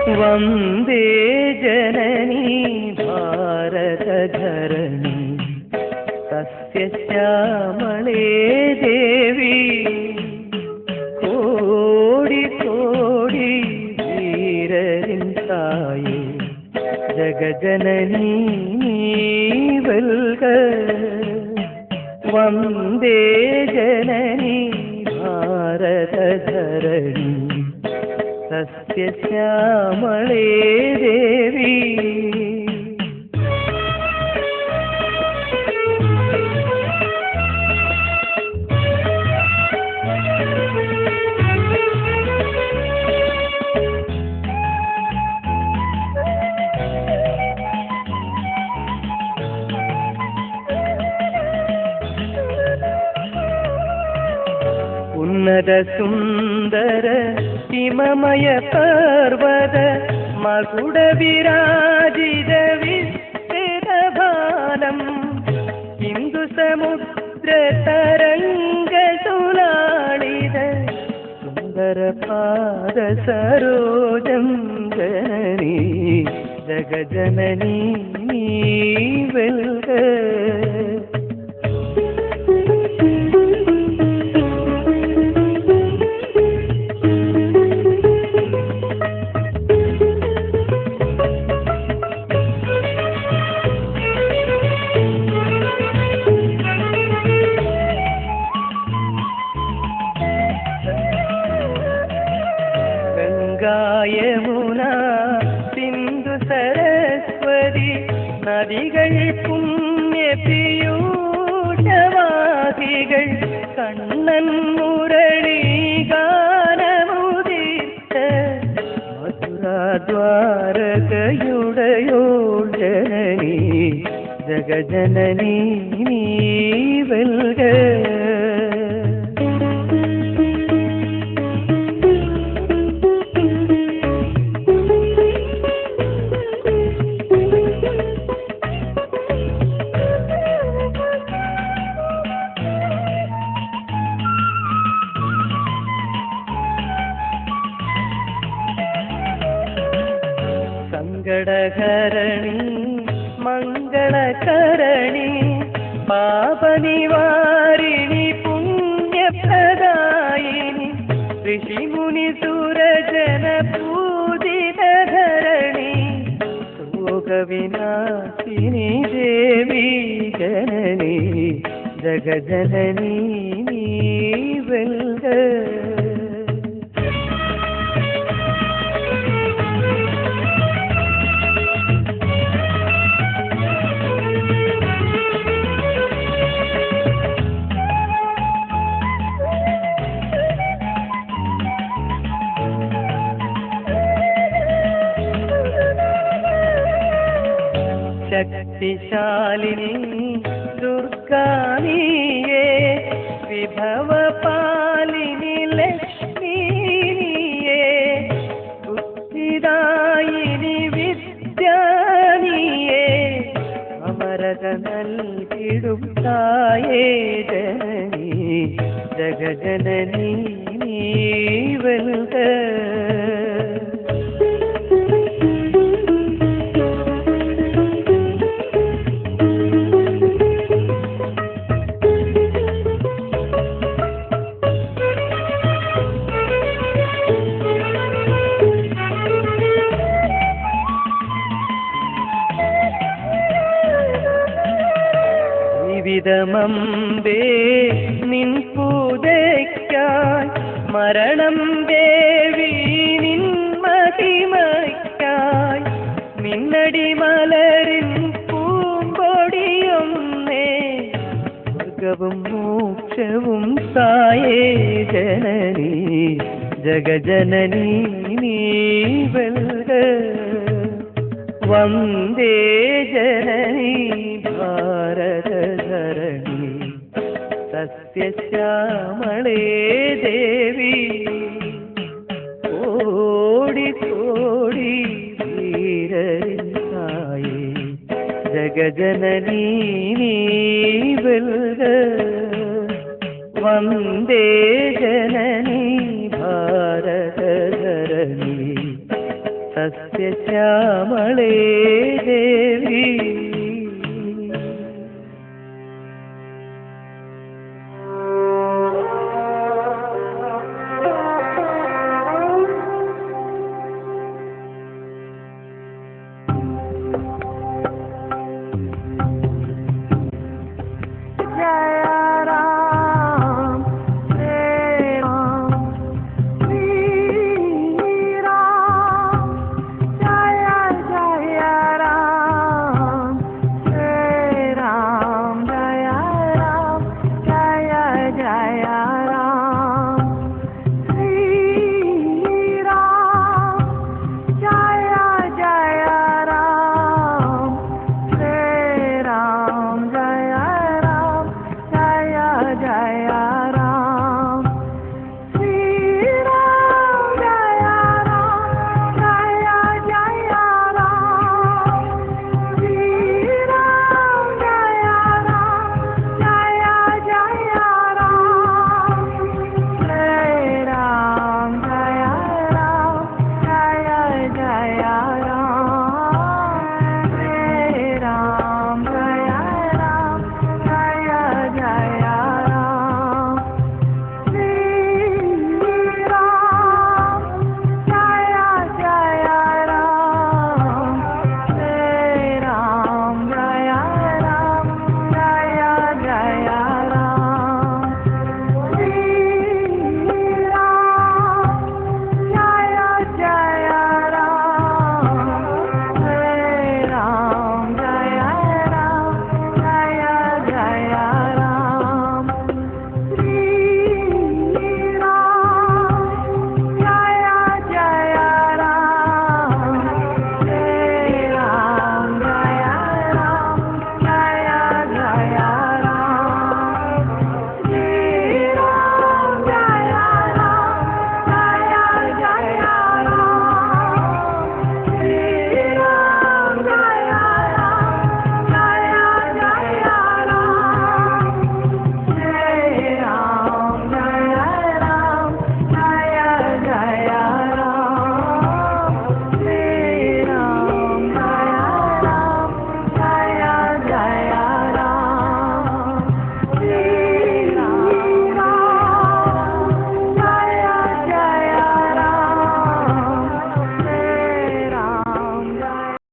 वन्दे जननी भारतधरणी तस्य श्यामळे देवी कोडि कोडि वीररिन्ताये जगजननी नीवल्ग वन्दे जननी भारतधरणी तस्य श्यामळे देवी उन्नत सुंदर हिममय पर्वत मकुड विराजित विस्तृतभानं हिन्दु समुद्र तरंग तुलाळित सुंदर पाद सरोजं जननी जगजननी नीवल्ग यमुना सिंधु सरस्वती नदिകൾ പുണ്യപീയൂഷവാസികൾ കണ്ണൻ മുരളി ഗാനമുദിച്ച മധുരാദ്വാരകയുടയോൾ ജനനി ജഗജനനി നീവൽക संगडहरणि मंगलकरणि पापनिवारिणि पुण्यप्रदायिनि ऋषिमुनिसुरजन पूजितधरणि शोकविनाशिनि देवी जननी जगजननी नीवल्ग शक्तिशालिनी दुर्गानीये विभवपालिनी लक्ष्मीनीये बुद्धिदायिनी विद्यानीये अमरद नल्किडुम ताये जननी जगजननी नीवल्ग വിവിധമമ്പേ നിൻ പൂജയ്ക്കായി മരണം ദേവി നിൻ മഹിമയ്ക്കായി നിന്നടി മലരിൻ പൂമ്പൊടിയൊന്നേ സ്വർഗവും മോക്ഷവും തായേ ജനനി ജഗജനനി നീവൽക वन्दे जननी भारतधरणी तस्य श्यामळे देवी कोडि कोडि वीररिन्ताये जगजननी नीवल्ग वन्दे जननी भारतधरणी സസ്യശ്യാമളേ ദേവി